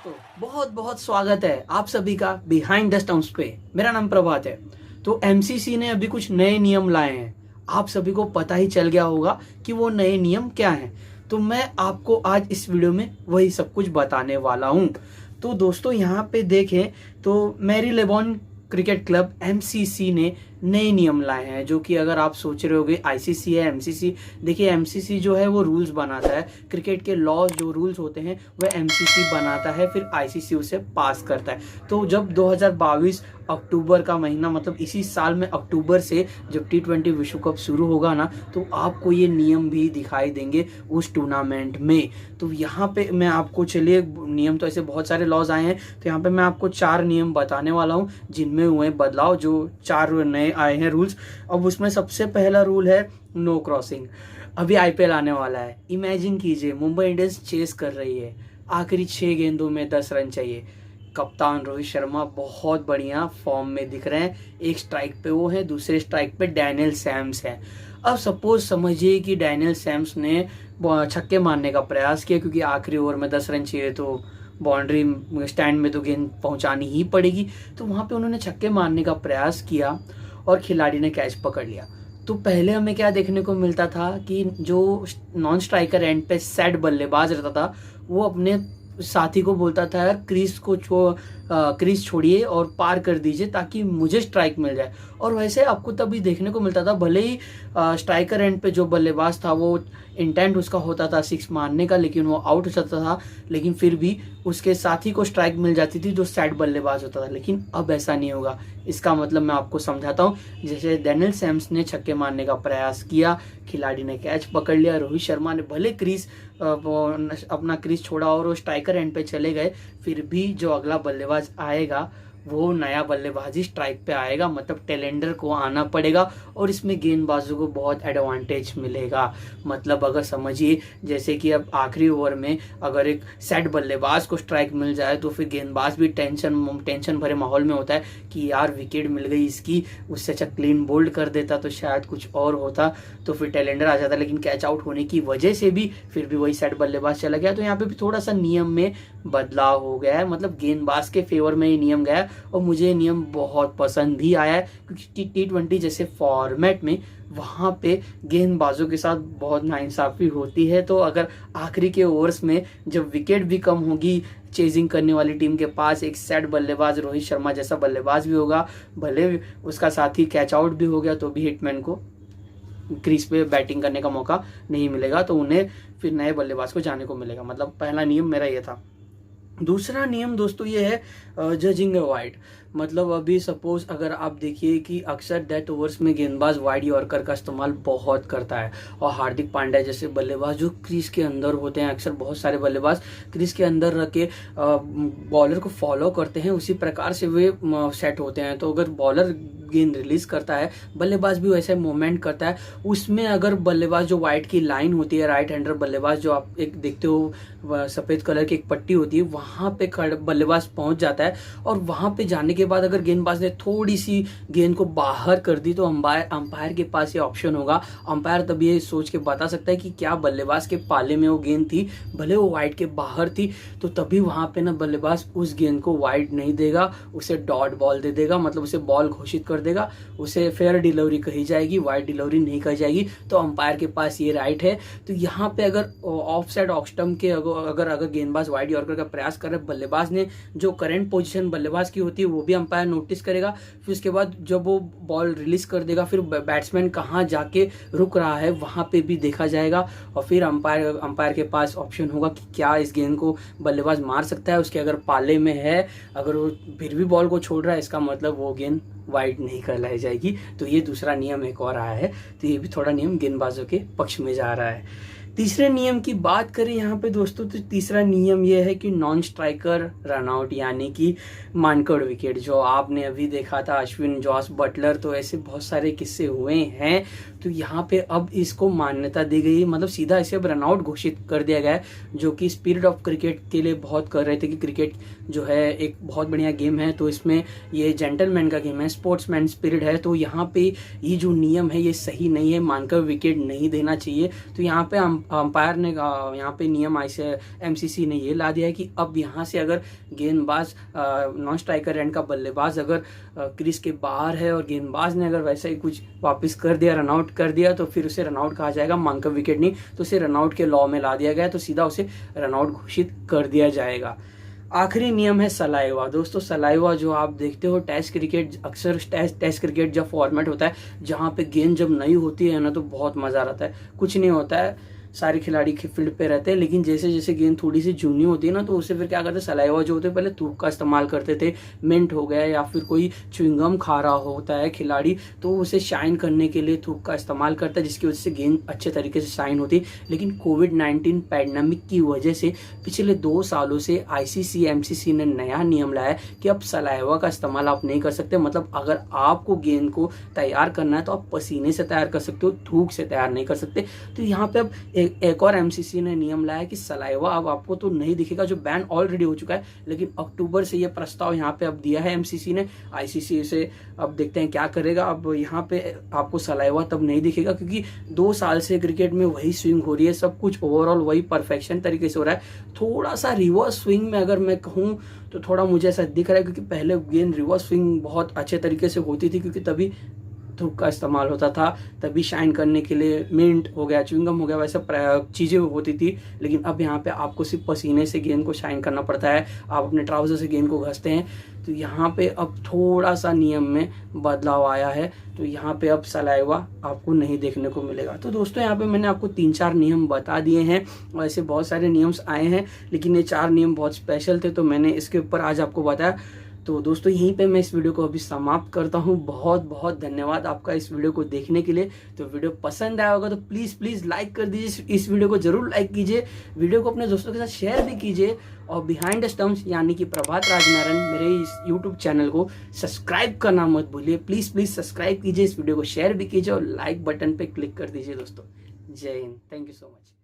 दोस्तों, बहुत बहुत स्वागत है आप सभी का बिहाइंड द स्टंप्स पे। मेरा नाम प्रभात है। तो एमसीसी ने अभी कुछ नए नियम लाए हैं। आप सभी को पता ही चल गया होगा कि वो नए नियम क्या हैं। तो मैं आपको आज इस वीडियो में वही सब कुछ बताने वाला हूं। तो दोस्तों, यहाँ पे देखें तो मैरीलेबॉन क्रिकेट क्लब एमसीसी ने नए नियम लाए हैं, जो कि अगर आप सोच रहे होगे आईसीसी है एमसीसी। देखिए, एमसीसी जो है वो रूल्स बनाता है, क्रिकेट के लॉज जो रूल्स होते हैं वह एमसीसी बनाता है, फिर आईसीसी उसे पास करता है। तो जब 2022 अक्टूबर का महीना, मतलब इसी साल में अक्टूबर से जब T20 विश्व कप शुरू होगा ना, तो आपको ये नियम भी दिखाई देंगे उस टूर्नामेंट में। तो यहाँ पे मैं आपको, चलिए, नियम तो ऐसे बहुत सारे लॉज आए हैं, तो यहाँ पे मैं आपको 4 नियम बताने वाला हूँ जिनमें हुए बदलाव, जो 4 नए आए हैं रूल्स। अब उसमें सबसे पहला रूल है नो क्रॉसिंग। अभी आईपीएल आने वाला है। इमेजिन कीजिए, मुंबई इंडियंस चेस कर रही है, आखिरी 6 गेंदों में 10 रन चाहिए। कप्तान रोहित शर्मा बहुत बढ़िया फॉर्म में दिख रहे हैं। एक स्ट्राइक पे वो है, दूसरे स्ट्राइक पे डैनियल सैम्स है। अब सपोज समझिए कि डैनियल सैम्स ने छक्के मारने का प्रयास किया, क्योंकि आखिरी ओवर में 10 रन चाहिए, तो बाउंड्री स्टैंड में तो गेंद पहुंचानी ही पड़ेगी। तो वहां पे उन्होंने छक्के मारने का प्रयास किया और खिलाड़ी ने कैच पकड़ लिया। तो पहले हमें क्या देखने को मिलता था कि जो नॉन स्ट्राइकर एंड पे सेट बल्लेबाज रहता था, वो अपने साथी को बोलता था, यार क्रीज छोड़िए और पार कर दीजिए ताकि मुझे स्ट्राइक मिल जाए। और वैसे आपको तभी देखने को मिलता था, भले ही स्ट्राइकर एंड पे जो बल्लेबाज था वो इंटेंट उसका होता था 6 मारने का, लेकिन वो आउट हो जाता था, लेकिन फिर भी उसके साथी को स्ट्राइक मिल जाती थी जो सेट बल्लेबाज होता था। लेकिन अब ऐसा नहीं होगा। इसका मतलब मैं आपको समझाता हूँ। जैसे डैनियल सैम्स ने छक्के मारने का प्रयास किया, खिलाड़ी ने कैच पकड़ लिया, रोहित शर्मा ने भले अपना क्रीज छोड़ा और वो स्ट्राइकर एंड पे चले गए, फिर भी जो अगला बल्लेबाज आएगा वो नया बल्लेबाजी स्ट्राइक पे आएगा, मतलब टेलेंडर को आना पड़ेगा। और इसमें गेंदबाजों को बहुत एडवांटेज मिलेगा। मतलब अगर समझिए, जैसे कि अब आखिरी ओवर में अगर एक सेट बल्लेबाज को स्ट्राइक मिल जाए, तो फिर गेंदबाज भी टेंशन भरे माहौल में होता है कि यार विकेट मिल गई इसकी, उससे अच्छा क्लीन बोल्ड कर देता तो शायद कुछ और होता, तो फिर टेलेंडर आ जाता। लेकिन कैच आउट होने की वजह से भी फिर भी वही सेट बल्लेबाज चला गया। तो यहाँ पे भी थोड़ा सा नियम में बदलाव हो गया है, मतलब गेंदबाज के फेवर में ये नियम गया है। और मुझे ये नियम बहुत पसंद भी आया है, क्योंकि T20 जैसे फॉर्मेट में वहाँ पे गेंदबाजों के साथ बहुत नाइंसाफी होती है। तो अगर आखिरी के ओवर्स में जब विकेट भी कम होगी, चेजिंग करने वाली टीम के पास एक सेट बल्लेबाज, रोहित शर्मा जैसा बल्लेबाज भी होगा, भले उसका साथी कैच आउट भी हो गया, तो भी हिटमैन को क्रीज पे बैटिंग करने का मौका नहीं मिलेगा, तो उन्हें फिर नए बल्लेबाज को जाने को मिलेगा। मतलब पहला नियम मेरा ये था। दूसरा नियम दोस्तों ये है जजिंग वाइड। मतलब अभी सपोज अगर आप देखिए कि अक्सर डेथ ओवर्स में गेंदबाज वाइड यॉर्कर का इस्तेमाल बहुत करता है, और हार्दिक पांड्या जैसे बल्लेबाज जो क्रीज के अंदर होते हैं, अक्सर बहुत सारे बल्लेबाज क्रीज के अंदर रख के बॉलर को फॉलो करते हैं, उसी प्रकार से वे सेट होते हैं। तो अगर बॉलर गेंद रिलीज करता है, बल्लेबाज भी वैसे मूवमेंट करता है, उसमें अगर बल्लेबाज जो वाइड की लाइन होती है, राइट हैंडर बल्लेबाज जो आप एक देखते हो, सफेद कलर की एक पट्टी होती है, वहां पे बल्लेबाज पहुंच जाता है। और वहां पे जाने के बाद अगर गेंदबाज ने थोड़ी सी गेंद को बाहर कर दी, तो अंपायर के पास ये ऑप्शन होगा। अंपायर तब ये सोच के बता सकता है कि क्या बल्लेबाज के पाले में वो गेंद थी, भले वो वाइड के बाहर थी, तो तभी वहां पे ना बल्लेबाज उस गेंद को वाइड नहीं देगा, उसे डॉट बॉल दे देगा, मतलब उसे बॉल घोषित कर देगा, उसे फेयर डिलीवरी कही जाएगी, वाइड डिलीवरी नहीं कही जाएगी। तो अंपायर के पास ये राइट है। तो यहाँ पे अगर ऑफ साइड ऑफ स्टंप के अगर गेंदबाज वाइड यॉर्कर का प्रयास कर रहे, बल्लेबाज ने जो करंट पोजीशन बल्लेबाज की होती है वो भी अंपायर नोटिस करेगा। फिर उसके बाद जब वो बॉल रिलीज कर देगा, फिर बैट्समैन कहाँ जाके रुक रहा है वहां पे भी देखा जाएगा। और फिर अंपायर के पास ऑप्शन होगा कि क्या इस गेंद को बल्लेबाज मार सकता है, उसके अगर पाले में है, अगर वो फिर भी बॉल को छोड़ रहा है, इसका मतलब वो गेंद वाइड नहीं कहलाई जाएगी। तो ये दूसरा नियम एक और आया है। तो ये भी थोड़ा नियम गेंदबाजों के पक्ष में जा रहा है। तीसरे नियम की बात करें यहाँ पे दोस्तों, तो तीसरा नियम ये है कि नॉन स्ट्राइकर रनआउट, यानी कि मानकड़ विकेट। जो आपने अभी देखा था अश्विन, जॉस बटलर, तो ऐसे बहुत सारे किस्से हुए हैं। तो यहाँ पे अब इसको मान्यता दी गई, मतलब सीधा इसे अब रनआउट घोषित कर दिया गया है, जो कि स्पिरिट ऑफ क्रिकेट के लिए बहुत कर रहे थे कि क्रिकेट जो है एक बहुत बढ़िया गेम है, तो इसमें ये जेंटलमैन का गेम है, स्पोर्ट्समैन स्पिरिट है। तो यहाँ पे ये जो नियम है ये सही नहीं है, मानकर विकेट नहीं देना चाहिए। तो यहाँ पे अंपायर ने यहाँ पे नियम ऐसे एमसीसी ने ये ला दिया है कि अब यहाँ से अगर गेंदबाज नॉन स्ट्राइकर एंड का बल्लेबाज अगर क्रीज के बाहर है और गेंदबाज ने अगर वैसा ही कुछ वापस कर दिया, रनआउट कर दिया, तो फिर उसे रनआउट कहा जाएगा, मांग विकेट नहीं, तो उसे रनआउट के लॉ में ला दिया गया, तो सीधा उसे रनआउट घोषित कर दिया जाएगा। आखिरी नियम है सलाइवा। दोस्तों सलाइवा जो आप देखते हो टेस्ट क्रिकेट, अक्सर टेस्ट क्रिकेट जब फॉर्मेट होता है जहाँ पे गेंद जब नई होती है ना तो बहुत मजा आता है। कुछ नहीं होता है, सारे खिलाड़ी फील्ड पे रहते हैं, लेकिन जैसे जैसे गेंद थोड़ी सी जूनी होती है ना तो उससे फिर क्या करते हैं, सलाइवा जो होते हैं पहले थूक का इस्तेमाल करते थे, मिंट हो गया या फिर कोई च्युइंगम खा रहा होता है खिलाड़ी तो उसे शाइन करने के लिए थूक का इस्तेमाल करता है, जिसकी वजह से गेंद अच्छे तरीके से शाइन होती है। लेकिन कोविड-19 पैंडेमिक की वजह से पिछले 2 सालों से आईसीसी एमसीसी ने नया नियम लाया है कि अब सलाइवा का इस्तेमाल आप नहीं कर सकते। मतलब अगर आपको गेंद को तैयार करना है तो आप पसीने से तैयार कर सकते हो, थूक से तैयार नहीं कर सकते। तो यहाँ पे अब एक और एमसीसी ने नियम लाया कि सलाइवा अब आपको तो नहीं दिखेगा, जो बैन ऑलरेडी हो चुका है, लेकिन अक्टूबर से ये प्रस्ताव यहाँ पे अब दिया है एमसीसी ने। आईसीसी से अब देखते हैं क्या करेगा। अब यहाँ पे आपको सलाइवा तब नहीं दिखेगा क्योंकि 2 साल से क्रिकेट में वही स्विंग हो रही है, सब कुछ ओवरऑल वही परफेक्शन तरीके से हो रहा है। थोड़ा सा रिवर्स स्विंग में अगर मैं कहूँ तो थोड़ा मुझे ऐसा दिख रहा है, क्योंकि पहले गेंद रिवर्स स्विंग बहुत अच्छे तरीके से होती थी क्योंकि तभी थूक का इस्तेमाल होता था, तभी शाइन करने के लिए मिंट हो गया, च्युइंगम हो गया, वैसे चीज़ें होती थी। लेकिन अब यहाँ पे आपको सिर्फ पसीने से गेंद को शाइन करना पड़ता है, आप अपने ट्राउजर से गेंद को घसते हैं। तो यहाँ पे अब थोड़ा सा नियम में बदलाव आया है, तो यहाँ पे अब सलाइवा आपको नहीं देखने को मिलेगा। तो दोस्तों यहाँ पे मैंने आपको 3-4 नियम बता दिए हैं, वैसे बहुत सारे नियम्स आए हैं लेकिन ये 4 नियम बहुत स्पेशल थे तो मैंने इसके ऊपर आज आपको बताया। तो दोस्तों यहीं पे मैं इस वीडियो को अभी समाप्त करता हूँ। बहुत बहुत धन्यवाद आपका इस वीडियो को देखने के लिए। तो वीडियो पसंद आया होगा तो प्लीज़ लाइक कर दीजिए, इस वीडियो को जरूर लाइक कीजिए, वीडियो को अपने दोस्तों के साथ शेयर भी कीजिए और बिहाइंड द स्टंप्स यानी कि प्रभात राजनारायण मेरे इस यूट्यूब चैनल को सब्सक्राइब करना मत भूलिए। प्लीज़ सब्सक्राइब कीजिए, इस वीडियो को शेयर भी कीजिए और लाइक बटन पर क्लिक कर दीजिए दोस्तों। जय Hind, thank you so much.